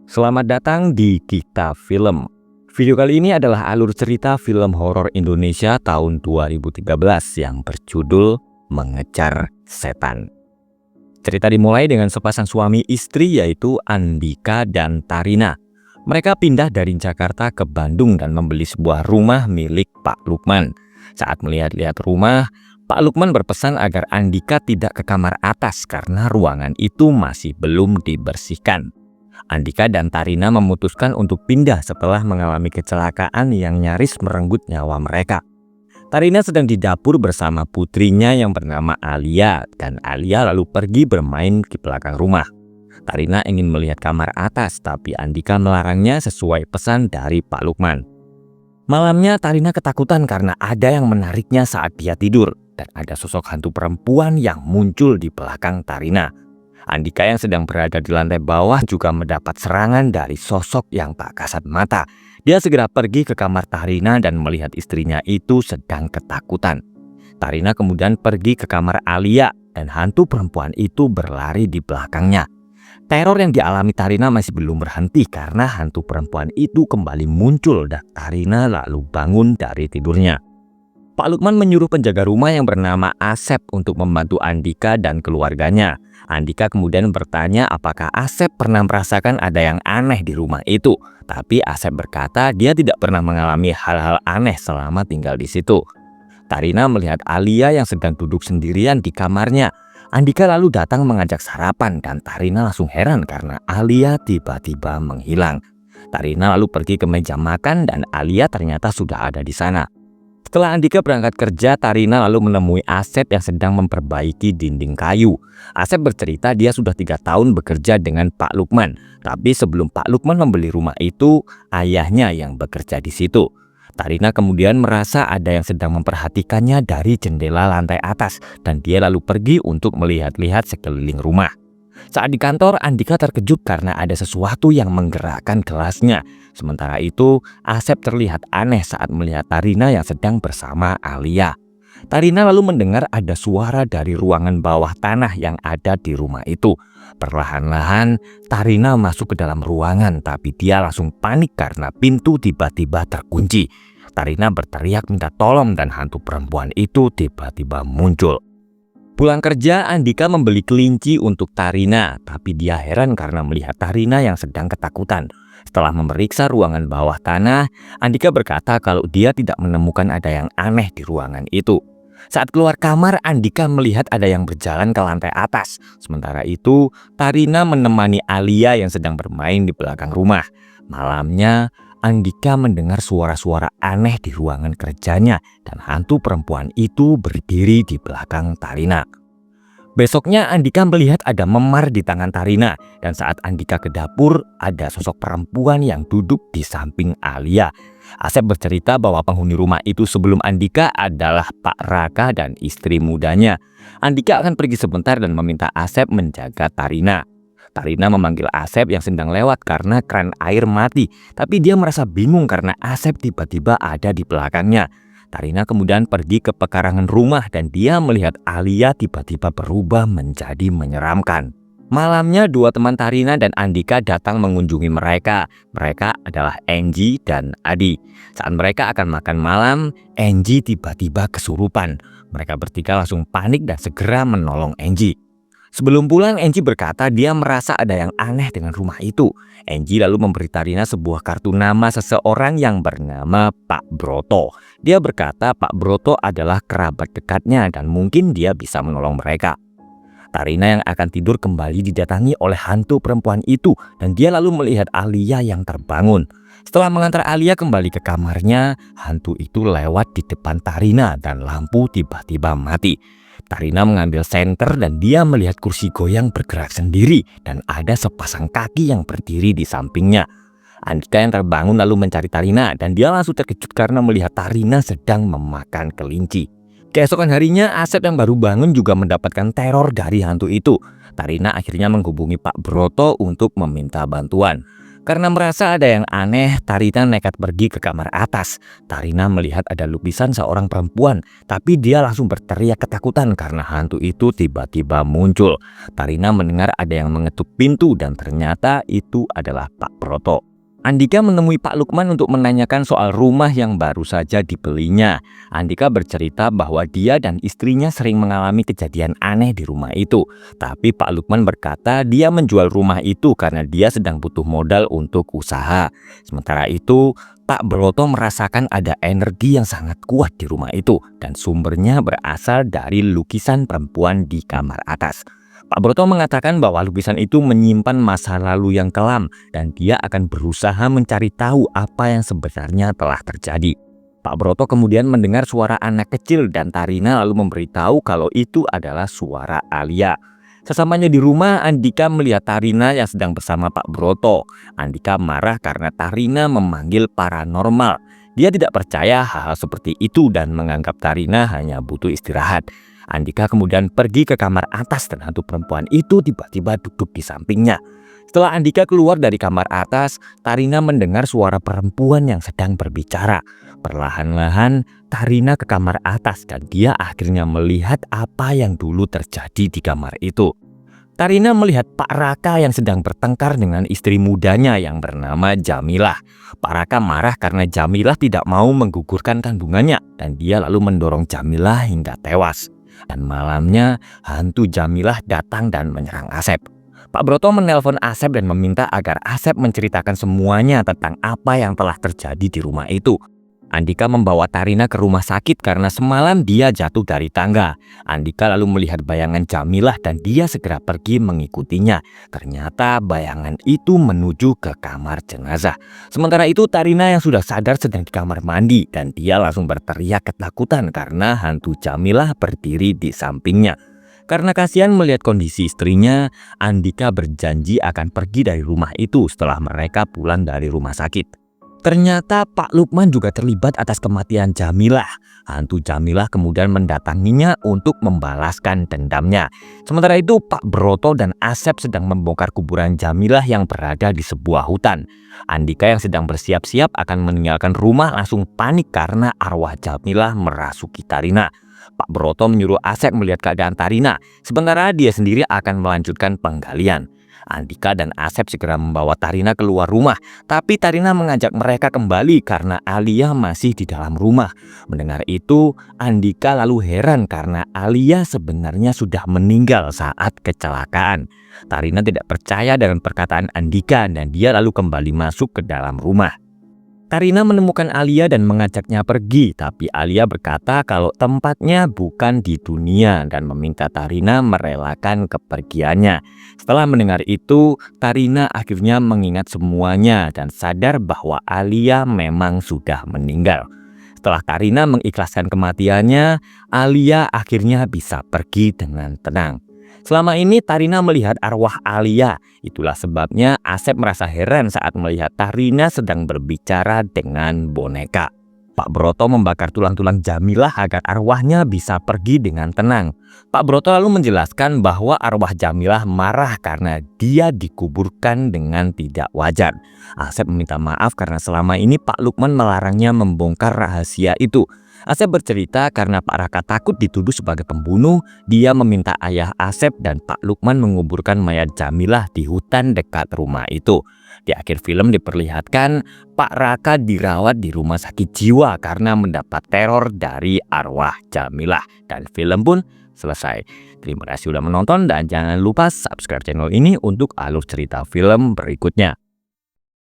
Selamat datang di Kita Film. Video kali ini adalah alur cerita film horor Indonesia tahun 2013 yang berjudul Mengejar Setan. Cerita dimulai dengan sepasang suami istri yaitu Andika dan Tarina. Mereka pindah dari Jakarta ke Bandung dan membeli sebuah rumah milik Pak Lukman. Saat melihat-lihat rumah, Pak Lukman berpesan agar Andika tidak ke kamar atas karena ruangan itu masih belum dibersihkan. Andika dan Tarina memutuskan untuk pindah setelah mengalami kecelakaan yang nyaris merenggut nyawa mereka. Tarina sedang di dapur bersama putrinya yang bernama Alia, dan Alia lalu pergi bermain di belakang rumah. Tarina ingin melihat kamar atas, tapi Andika melarangnya sesuai pesan dari Pak Lukman. Malamnya Tarina ketakutan karena ada yang menariknya saat dia tidur, dan ada sosok hantu perempuan yang muncul di belakang Tarina. Andika yang sedang berada di lantai bawah juga mendapat serangan dari sosok yang tak kasat mata. Dia segera pergi ke kamar Tarina dan melihat istrinya itu sedang ketakutan. Tarina kemudian pergi ke kamar Alia dan hantu perempuan itu berlari di belakangnya. Teror yang dialami Tarina masih belum berhenti karena hantu perempuan itu kembali muncul dan Tarina lalu bangun dari tidurnya. Pak Lukman menyuruh penjaga rumah yang bernama Asep untuk membantu Andika dan keluarganya. Andika kemudian bertanya apakah Asep pernah merasakan ada yang aneh di rumah itu. Tapi Asep berkata dia tidak pernah mengalami hal-hal aneh selama tinggal di situ. Tarina melihat Alia yang sedang duduk sendirian di kamarnya. Andika lalu datang mengajak sarapan dan Tarina langsung heran karena Alia tiba-tiba menghilang. Tarina lalu pergi ke meja makan dan Alia ternyata sudah ada di sana. Setelah Andika berangkat kerja, Tarina lalu menemui Asep yang sedang memperbaiki dinding kayu. Asep bercerita dia sudah 3 tahun bekerja dengan Pak Lukman. Tapi sebelum Pak Lukman membeli rumah itu, ayahnya yang bekerja di situ. Tarina kemudian merasa ada yang sedang memperhatikannya dari jendela lantai atas dan dia lalu pergi untuk melihat-lihat sekeliling rumah. Saat di kantor, Andika terkejut karena ada sesuatu yang menggerakkan gelasnya. Sementara itu, Asep terlihat aneh saat melihat Tarina yang sedang bersama Alia. Tarina lalu mendengar ada suara dari ruangan bawah tanah yang ada di rumah itu. Perlahan-lahan, Tarina masuk ke dalam ruangan, tapi dia langsung panik karena pintu tiba-tiba terkunci. Tarina berteriak minta tolong dan hantu perempuan itu tiba-tiba muncul. Pulang kerja, Andika membeli kelinci untuk Tarina, tapi dia heran karena melihat Tarina yang sedang ketakutan. Setelah memeriksa ruangan bawah tanah, Andika berkata kalau dia tidak menemukan ada yang aneh di ruangan itu. Saat keluar kamar, Andika melihat ada yang berjalan ke lantai atas. Sementara itu, Tarina menemani Alia yang sedang bermain di belakang rumah. Malamnya, Andika mendengar suara-suara aneh di ruangan kerjanya dan hantu perempuan itu berdiri di belakang Tarina. Besoknya Andika melihat ada memar di tangan Tarina dan saat Andika ke dapur ada sosok perempuan yang duduk di samping Alia. Asep bercerita bahwa penghuni rumah itu sebelum Andika adalah Pak Raka dan istri mudanya. Andika akan pergi sebentar dan meminta Asep menjaga Tarina. Tarina memanggil Asep yang sedang lewat karena keran air mati, tapi dia merasa bingung karena Asep tiba-tiba ada di belakangnya. Tarina kemudian pergi ke pekarangan rumah dan dia melihat Alia tiba-tiba berubah menjadi menyeramkan. Malamnya dua teman Tarina dan Andika datang mengunjungi mereka. Mereka adalah Angie dan Adi. Saat mereka akan makan malam, Angie tiba-tiba kesurupan. Mereka bertiga langsung panik dan segera menolong Angie. Sebelum pulang, Angie berkata dia merasa ada yang aneh dengan rumah itu. Angie lalu memberi Tarina sebuah kartu nama seseorang yang bernama Pak Broto. Dia berkata Pak Broto adalah kerabat dekatnya dan mungkin dia bisa menolong mereka. Tarina yang akan tidur kembali didatangi oleh hantu perempuan itu dan dia lalu melihat Alia yang terbangun. Setelah mengantar Alia kembali ke kamarnya, hantu itu lewat di depan Tarina dan lampu tiba-tiba mati. Tarina mengambil senter dan dia melihat kursi goyang bergerak sendiri dan ada sepasang kaki yang berdiri di sampingnya. Andika yang terbangun lalu mencari Tarina dan dia langsung terkejut karena melihat Tarina sedang memakan kelinci. Keesokan harinya, Asep yang baru bangun juga mendapatkan teror dari hantu itu. Tarina akhirnya menghubungi Pak Broto untuk meminta bantuan. Karena merasa ada yang aneh, Tarina nekat pergi ke kamar atas. Tarina melihat ada lukisan seorang perempuan, tapi dia langsung berteriak ketakutan karena hantu itu tiba-tiba muncul. Tarina mendengar ada yang mengetuk pintu dan ternyata itu adalah Pak Broto. Andika menemui Pak Lukman untuk menanyakan soal rumah yang baru saja dibelinya. Andika bercerita bahwa dia dan istrinya sering mengalami kejadian aneh di rumah itu. Tapi Pak Lukman berkata dia menjual rumah itu karena dia sedang butuh modal untuk usaha. Sementara itu, Pak Broto merasakan ada energi yang sangat kuat di rumah itu dan sumbernya berasal dari lukisan perempuan di kamar atas. Pak Broto mengatakan bahwa lukisan itu menyimpan masa lalu yang kelam dan dia akan berusaha mencari tahu apa yang sebenarnya telah terjadi. Pak Broto kemudian mendengar suara anak kecil dan Tarina lalu memberitahu kalau itu adalah suara Alia. Sesamanya di rumah, Andika melihat Tarina yang sedang bersama Pak Broto. Andika marah karena Tarina memanggil paranormal. Dia tidak percaya hal-hal seperti itu dan menganggap Tarina hanya butuh istirahat. Andika kemudian pergi ke kamar atas dan hantu perempuan itu tiba-tiba duduk di sampingnya. Setelah Andika keluar dari kamar atas, Tarina mendengar suara perempuan yang sedang berbicara. Perlahan-lahan, Tarina ke kamar atas dan dia akhirnya melihat apa yang dulu terjadi di kamar itu. Tarina melihat Pak Raka yang sedang bertengkar dengan istri mudanya yang bernama Jamilah. Pak Raka marah karena Jamilah tidak mau menggugurkan kandungannya dan dia lalu mendorong Jamilah hingga tewas. Dan malamnya hantu Jamilah datang dan menyerang Asep. Pak Broto menelpon Asep dan meminta agar Asep menceritakan semuanya tentang apa yang telah terjadi di rumah itu. Andika membawa Tarina ke rumah sakit karena semalam dia jatuh dari tangga. Andika lalu melihat bayangan Jamilah dan dia segera pergi mengikutinya. Ternyata bayangan itu menuju ke kamar jenazah. Sementara itu Tarina yang sudah sadar sedang di kamar mandi dan dia langsung berteriak ketakutan karena hantu Jamilah berdiri di sampingnya. Karena kasihan melihat kondisi istrinya, Andika berjanji akan pergi dari rumah itu setelah mereka pulang dari rumah sakit. Ternyata Pak Lukman juga terlibat atas kematian Jamilah. Hantu Jamilah kemudian mendatanginya untuk membalaskan dendamnya. Sementara itu Pak Broto dan Asep sedang membongkar kuburan Jamilah yang berada di sebuah hutan. Andika yang sedang bersiap-siap akan meninggalkan rumah langsung panik karena arwah Jamilah merasuki Tarina. Pak Broto menyuruh Asep melihat keadaan Tarina, sementara dia sendiri akan melanjutkan penggalian. Andika dan Asep segera membawa Tarina keluar rumah, tapi Tarina mengajak mereka kembali karena Alia masih di dalam rumah. Mendengar itu, Andika lalu heran karena Alia sebenarnya sudah meninggal saat kecelakaan. Tarina tidak percaya dengan perkataan Andika dan dia lalu kembali masuk ke dalam rumah. Tarina menemukan Alia dan mengajaknya pergi, tapi Alia berkata kalau tempatnya bukan di dunia dan meminta Tarina merelakan kepergiannya. Setelah mendengar itu, Tarina akhirnya mengingat semuanya dan sadar bahwa Alia memang sudah meninggal. Setelah Tarina mengikhlaskan kematiannya, Alia akhirnya bisa pergi dengan tenang. Selama ini Tarina melihat arwah Alia. Itulah sebabnya Asep merasa heran saat melihat Tarina sedang berbicara dengan boneka. Pak Broto membakar tulang-tulang Jamilah agar arwahnya bisa pergi dengan tenang. Pak Broto lalu menjelaskan bahwa arwah Jamilah marah karena dia dikuburkan dengan tidak wajar. Asep meminta maaf karena selama ini Pak Lukman melarangnya membongkar rahasia itu. Asep bercerita karena Pak Raka takut dituduh sebagai pembunuh, dia meminta ayah Asep dan Pak Lukman menguburkan mayat Jamilah di hutan dekat rumah itu. Di akhir film diperlihatkan Pak Raka dirawat di rumah sakit jiwa karena mendapat teror dari arwah Jamilah. Dan film pun selesai. Terima kasih sudah menonton dan jangan lupa subscribe channel ini untuk alur cerita film berikutnya.